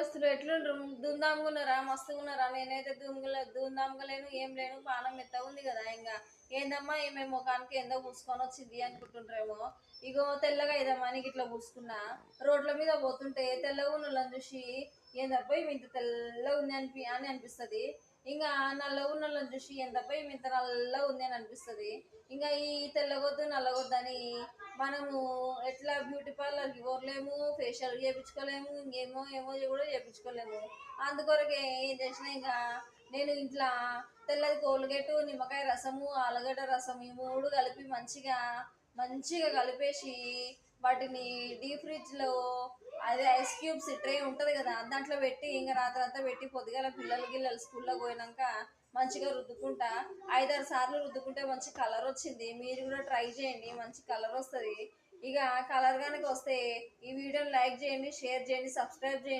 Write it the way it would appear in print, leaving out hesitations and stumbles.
దోస్తులు ఎట్లుండ్రు? ధూమ్‌ధామ్‌గా ఉన్నారా? మస్తుగా ఉన్నారా? నేనైతే ధూమ్‌ధామ్‌గా లేను, ఏం లేను. పానం మెత్తగా ఉంది కదా ఇంగ. ఏందమ్మా ఈమె మొఖానికి ఏందో పూసుకొని వచ్చింది అనుకుంటుండ్రేమో. ఇగో తెల్లగా అయిదామని గిట్లా పూసుకున్నా. రోడ్ల మీద పోతుంటే తెల్లగా ఉన్నోళ్ళని చూసి ఏందబ్బా ఈమె ఇంత తెల్లగా ఉంది అని అనిపిస్తది. ఇంగా నల్లగా ఉన్నోళ్ళని చూసి ఏందబ్బా ఈమె ఇంత నల్లగా ఉంది అని అనిపిస్తది. ఇంగా ఈ తెల్లగొద్దు, నల్లగొద్దని మనము ఎట్లా బ్యూటీ పార్లర్‌కి పోలేము, ఫేషియల్ చేపించుకోలేము, ఇంకేమో ఏమో కూడా చేపించుకోలేము. అందుకొరకే ఏం చేసినా ఇంకా నేను ఇంట్లో తెల్లది కోల్గేటు, నిమ్మకాయ రసము, ఆలుగడ్డ రసం ఈ 3 కలిపి మంచిగా మంచిగా కలిపేసి వాటిని డీప్ ఫ్రిడ్జ్‌లో అదే ఐస్ క్యూబ్స్ ట్రే ఉంటది కదా! దాంట్లో పెట్టి ఇంక రాత్రంతా పెట్టి పొద్దుగాల పిల్లలు స్కూల్‌లోకి పోయినంక మంచిగా రుద్దుకుంటా. 5, 6 సార్లు రుద్దుకుంటే మంచి కలర్ వచ్చింది. మీరు కూడా ట్రై చేయండి. మంచి కలర్ వస్తది. ఇక కలర్ గనుక వస్తే ఈ వీడియోని లైక్ చేయండి, షేర్ చేయండి, సబ్స్క్రైబ్ చేయండి.